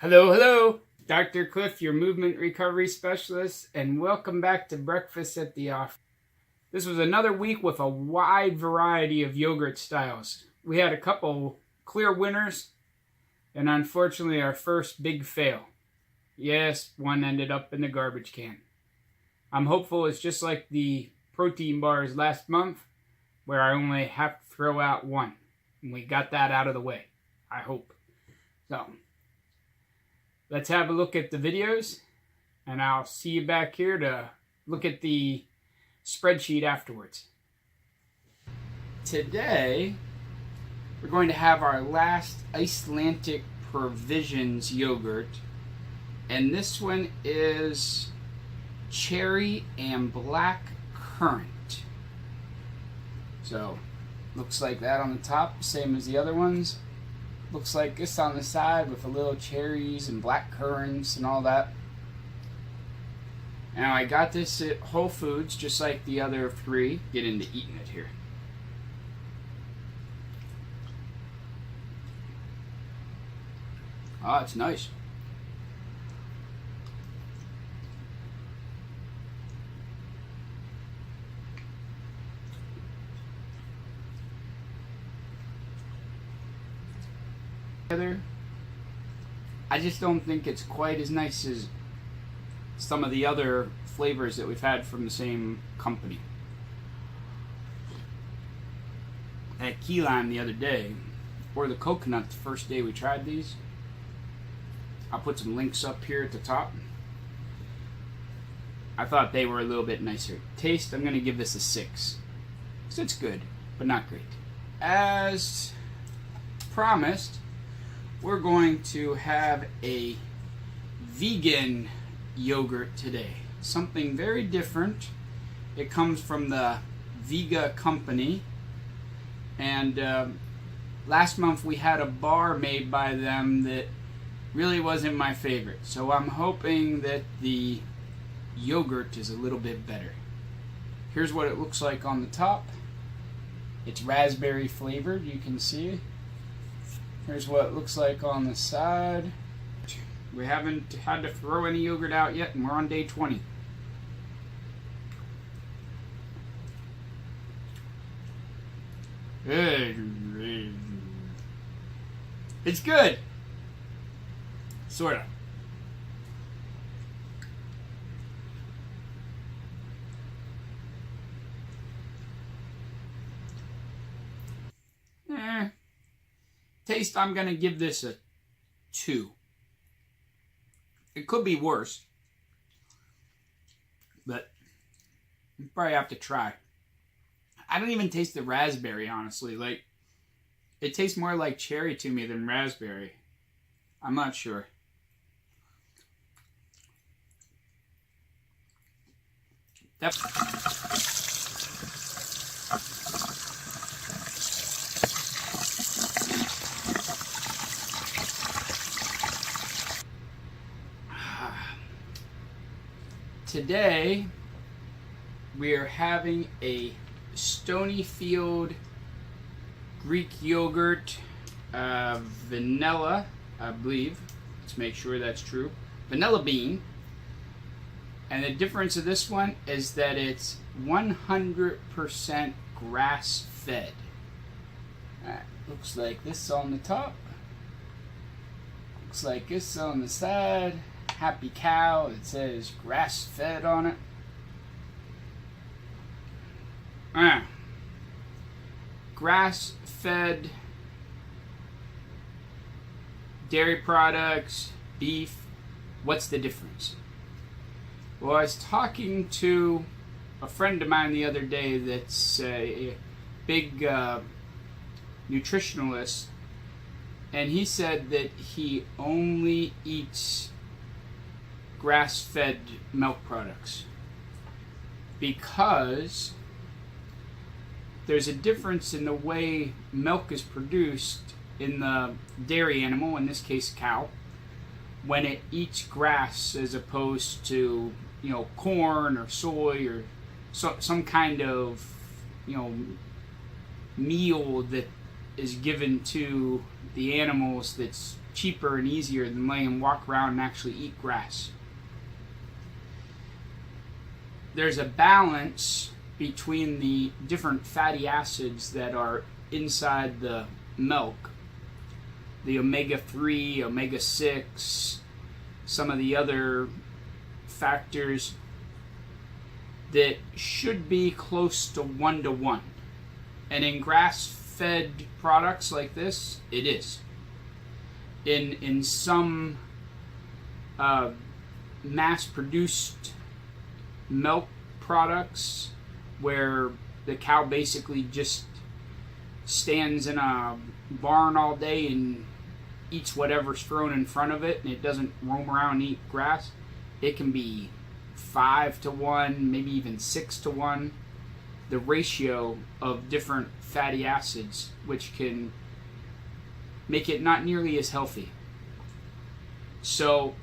Hello, hello! Dr. Clif, your movement recovery specialist, and welcome back to Breakfast at the Office. This was another week with a wide variety of yogurt styles. We had a couple clear winners, and unfortunately our first big fail. Yes, one ended up in the garbage can. I'm hopeful it's just like the protein bars last month, where I only have to throw out one. And we got that out of the way, I hope. So, let's have a look at the videos, and I'll see you back here to look at the spreadsheet afterwards. Today, we're going to have our last Icelandic Provisions yogurt, and this one is cherry and black currant. So, looks like that on the top, same as the other ones. Looks like this on the side with a little cherries and black currants and all that. Now I got this at Whole Foods just like the other three. Get into eating it here. Oh, it's nice. I just don't think it's quite as nice as some of the other flavors that we've had from the same company. At key lime the other day, or the coconut the first day we tried these. I'll put some links up here at the top. I thought they were a little bit nicer. Taste, I'm going to give this a 6. So it's good, but not great. As promised, we're going to have a vegan yogurt today. Something very different. It comes from the Vega company. And last month we had a bar made by them that really wasn't my favorite. So I'm hoping that the yogurt is a little bit better. Here's what it looks like on the top. It's raspberry flavored, you can see. Here's what it looks like on the side. We haven't had to throw any yogurt out yet, and we're on day 20. It's good. Sort of. Taste, I'm going to give this a 2. It could be worse, but you probably have to try. I don't even taste the raspberry, honestly. Like, it tastes more like cherry to me than raspberry. I'm not sure. Today, we are having a Stonyfield Greek yogurt, vanilla, I believe. Let's make sure that's true. Vanilla bean. And the difference of this one is that it's 100% grass-fed. Looks like this on the top. Looks like this on the side. Happy cow, it says grass-fed on it. Grass-fed dairy products, beef, what's the difference? Well, I was talking to a friend of mine the other day that's a big nutritionalist, and he said that he only eats grass-fed milk products because there's a difference in the way milk is produced in the dairy animal, in this case cow, when it eats grass as opposed to, you know, corn or soy or some kind of, you know, meal that is given to the animals that's cheaper and easier than letting them walk around and actually eat grass. There's a balance between the different fatty acids that are inside the milk. The omega-3, omega-6, some of the other factors that should be close to 1-to-1. And in grass-fed products like this, it is. In some mass-produced milk products where the cow basically just stands in a barn all day and eats whatever's thrown in front of it and it doesn't roam around and eat grass, it can be 5-to-1, maybe even 6-to-1, the ratio of different fatty acids, which can make it not nearly as healthy. So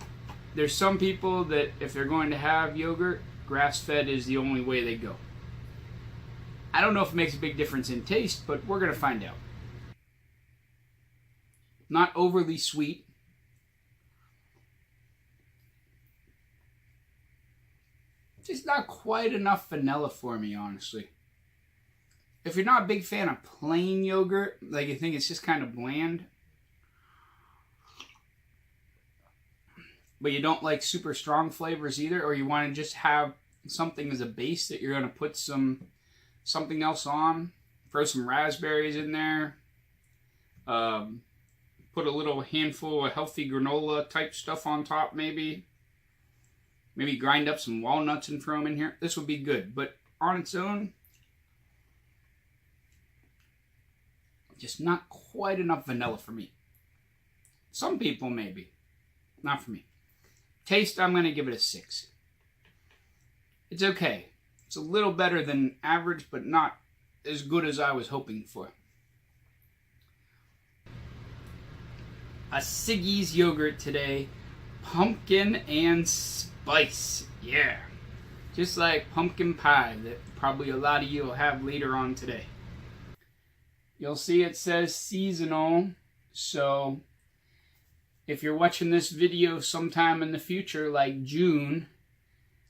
there's some people that if they're going to have yogurt, grass-fed is the only way they go. I don't know if it makes a big difference in taste, but we're going to find out. Not overly sweet. Just not quite enough vanilla for me, honestly. If you're not a big fan of plain yogurt, like you think it's just kind of bland, but you don't like super strong flavors either, or you want to just have something as a base that you're going to put something else on, throw some raspberries in there, put a little handful of healthy granola type stuff on top maybe. Maybe grind up some walnuts and throw them in here. This would be good, but on its own, just not quite enough vanilla for me. Some people maybe, not for me. Taste, I'm going to give it a 6. It's okay. It's a little better than average, but not as good as I was hoping for. A Siggi's yogurt today. Pumpkin and spice. Yeah. Just like pumpkin pie that probably a lot of you will have later on today. You'll see it says seasonal. So if you're watching this video sometime in the future, like June,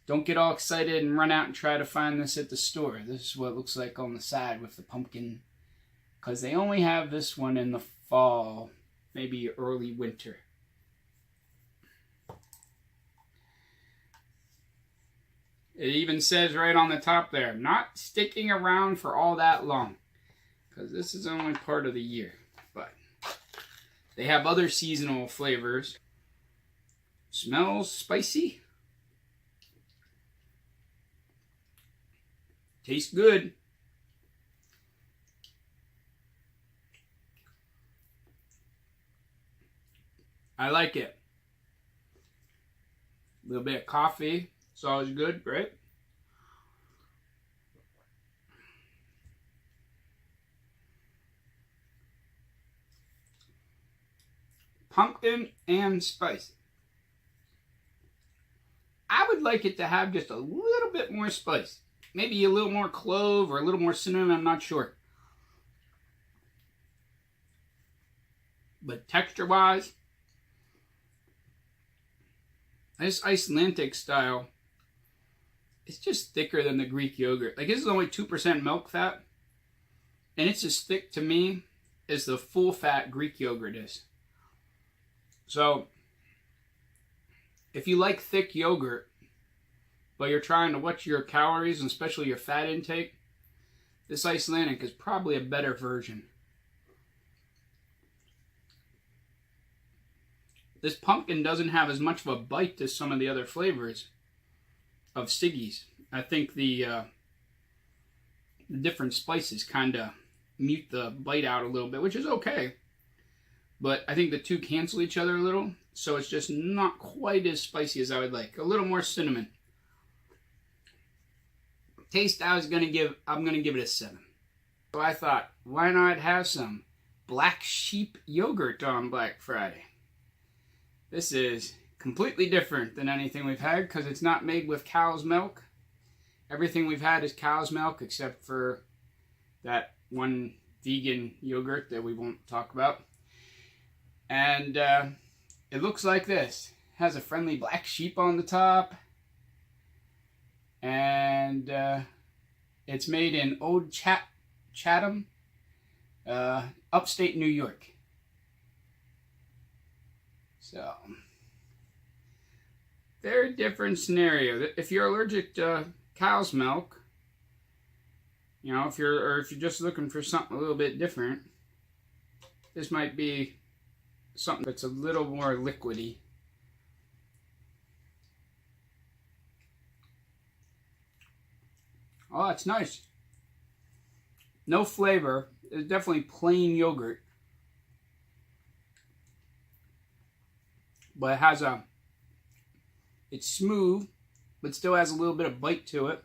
don't get all excited and run out and try to find this at the store. This is what it looks like on the side with the pumpkin. Because they only have this one in the fall, maybe early winter. It even says right on the top there, not sticking around for all that long. Because this is only part of the year. But they have other seasonal flavors. Smells spicy. Tastes good. I like it. A little bit of coffee. It's always good, right? Pumpkin and spice. I would like it to have just a little bit more spice. Maybe a little more clove or a little more cinnamon, I'm not sure. But texture-wise, this Icelandic style, it's just thicker than the Greek yogurt. Like, this is only 2% milk fat, and it's as thick to me as the full-fat Greek yogurt is. So, if you like thick yogurt, but you're trying to watch your calories and especially your fat intake, this Icelandic is probably a better version. This pumpkin doesn't have as much of a bite as some of the other flavors of Siggi's. I think the different spices kind of mute the bite out a little bit, which is okay. But I think the two cancel each other a little, so it's just not quite as spicy as I would like. A little more cinnamon. Taste, I'm gonna give it a 7. So I thought, why not have some black sheep yogurt on Black Friday? This is completely different than anything we've had because it's not made with cow's milk. Everything we've had is cow's milk except for that one vegan yogurt that we won't talk about. And it looks like this. It has a friendly black sheep on the top. And it's made in Old Chatham, upstate New York. So, very different scenario. If you're allergic to cow's milk, you know, if you're just looking for something a little bit different, this might be something that's a little more liquidy. Oh, it's nice. No flavor. It's definitely plain yogurt. But it has it's smooth, but still has a little bit of bite to it.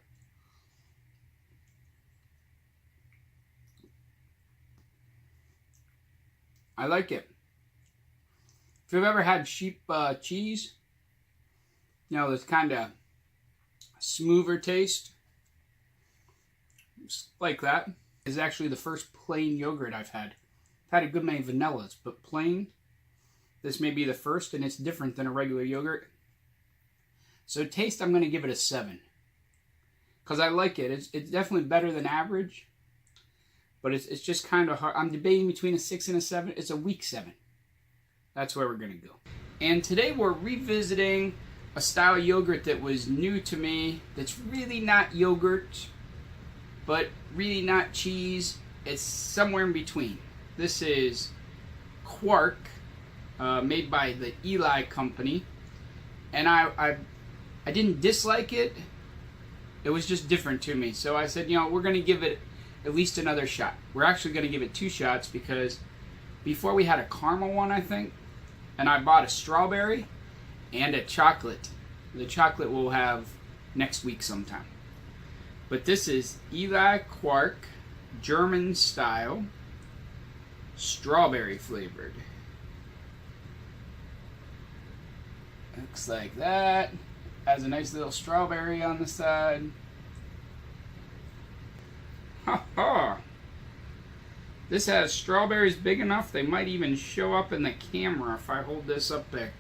I like it. If you've ever had sheep cheese, you know, this kind of smoother taste, just like that. Is actually the first plain yogurt I've had. I've had a good many vanillas, but plain, this may be the first, and it's different than a regular yogurt. So taste, I'm going to give it a 7. Because I like it. It's definitely better than average. But it's just kind of hard. I'm debating between a 6 and a 7. It's a weak 7. That's where we're going to go. And today we're revisiting a style of yogurt that was new to me. That's really not yogurt, but really not cheese. It's somewhere in between. This is Quark, made by the Elli company. And I didn't dislike it. It was just different to me. So I said, you know, we're going to give it at least another shot. We're actually going to give it 2 shots because before we had a caramel one, I think, and I bought a strawberry and a chocolate. The chocolate we'll have next week sometime. But this is Elli Quark, German style, strawberry flavored. Looks like that. Has a nice little strawberry on the side. Ha ha! This has strawberries big enough they might even show up in the camera if I hold this up there.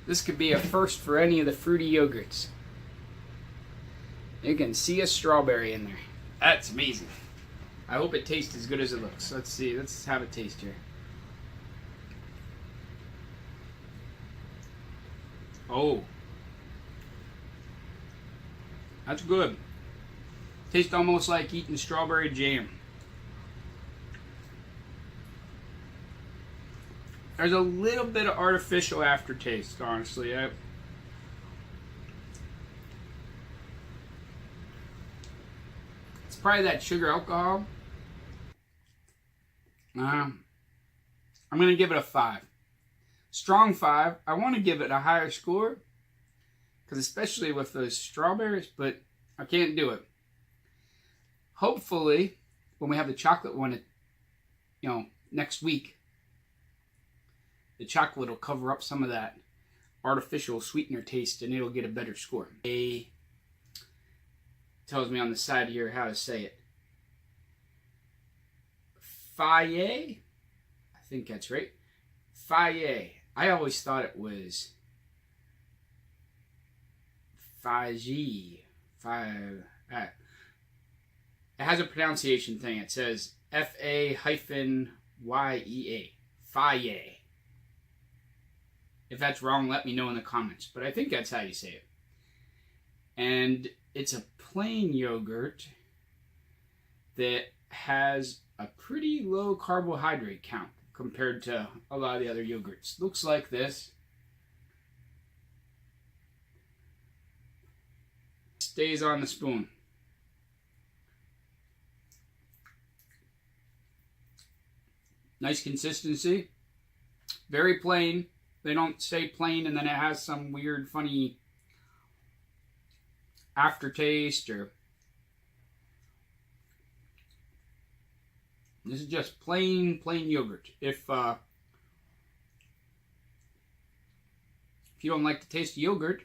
This could be a first for any of the fruity yogurts. You can see a strawberry in there. That's amazing. I hope it tastes as good as it looks. Let's see. Let's have a taste here. Oh. That's good. Tastes almost like eating strawberry jam. There's a little bit of artificial aftertaste, honestly. It's probably that sugar alcohol. I'm going to give it a 5. Strong 5. I want to give it a higher score, because especially with those strawberries, but I can't do it. Hopefully, when we have the chocolate one, you know, next week, the chocolate will cover up some of that artificial sweetener taste, and it'll get a better score. It tells me on the side here how to say it. FAGE? I think that's right. FAGE. I always thought it was FAGE. It has a pronunciation thing. It says F-A-hyphen-Y-E-A. FAGE. If that's wrong, let me know in the comments. But I think that's how you say it. And it's a plain yogurt that has a pretty low carbohydrate count compared to a lot of the other yogurts. Looks like this. Stays on the spoon. Nice consistency. Very plain. They don't say plain and then it has some weird, funny aftertaste, or this is just plain yogurt. If you don't like the taste of yogurt,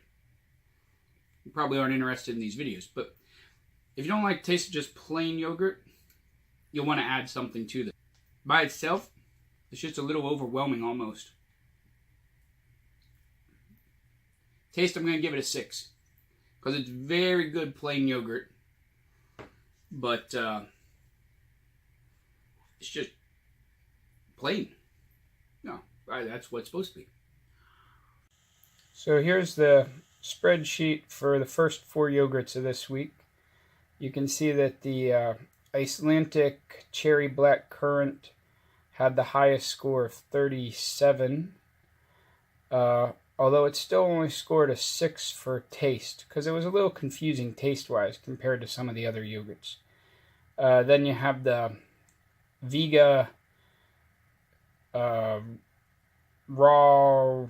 you probably aren't interested in these videos. But if you don't like the taste of just plain yogurt, you'll want to add something to this. By itself, it's just a little overwhelming almost. Taste, I'm going to give it a 6. Because it's very good plain yogurt. But it's just plain. No, that's what it's supposed to be. So here's the spreadsheet for the first 4 yogurts of this week. You can see that the Icelandic Cherry Black Currant had the highest score of 37. Although it still only scored a 6 for taste, because it was a little confusing taste-wise compared to some of the other yogurts. Then you have the Vega raw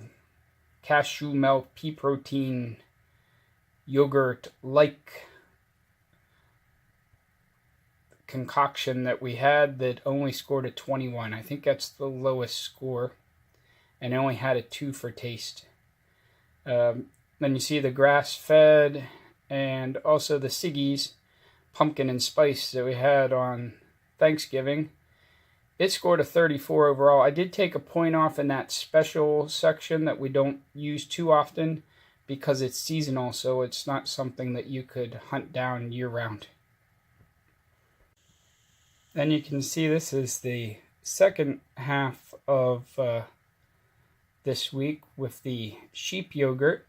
cashew milk pea protein yogurt like concoction that we had that only scored a 21. I think that's the lowest score, and it only had a 2 for taste. Then you see the grass-fed and also the Siggi's pumpkin and spice that we had on Thanksgiving. It scored a 34 overall. I did take a point off in that special section that we don't use too often because it's seasonal, so it's not something that you could hunt down year-round. Then you can see this is the second half of this week with the sheep yogurt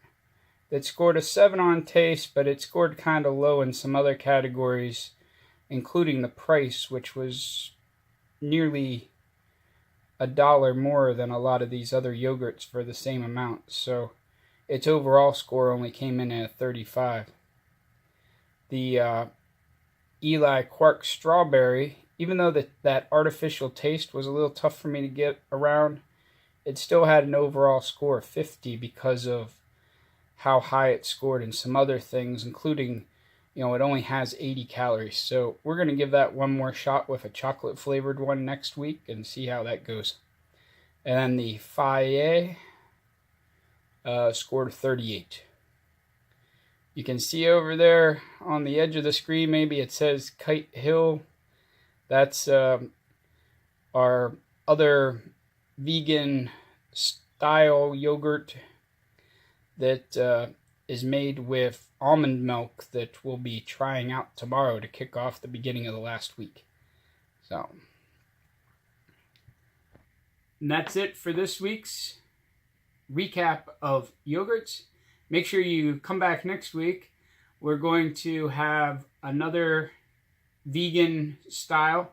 that scored a 7 on taste, but it scored kind of low in some other categories, including the price, which was nearly $1 more than a lot of these other yogurts for the same amount. So its overall score only came in at 35. The Elli Quark Strawberry, even though that artificial taste was a little tough for me to get around, it still had an overall score of 50 because of how high it scored in some other things, including, it only has 80 calories. So we're going to give that one more shot with a chocolate flavored one next week and see how that goes. And then the FAGE scored 38. You can see over there on the edge of the screen, maybe it says Kite Hill. That's our other vegan style yogurt that is made with almond milk that we'll be trying out tomorrow to kick off the beginning of the last week. So, and that's it for this week's recap of yogurts. Make sure you come back next week. We're going to have another vegan style.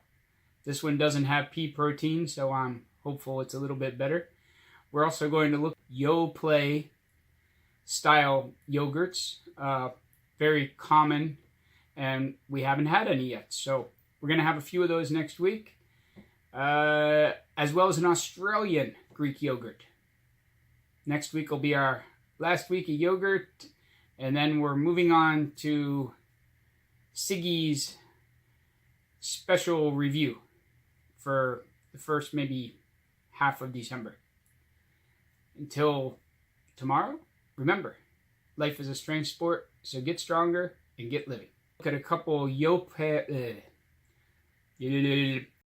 This one doesn't have pea protein, so I'm hopeful it's a little bit better. We're also going to look at Yoplait style yogurts, very common, and we haven't had any yet. So we're going to have a few of those next week, as well as an Australian Greek yogurt. Next week will be our last week of yogurt, and then we're moving on to Siggi's special review for the first maybe half of December. Until tomorrow, remember, life is a strange sport, so get stronger and get living. Look at a couple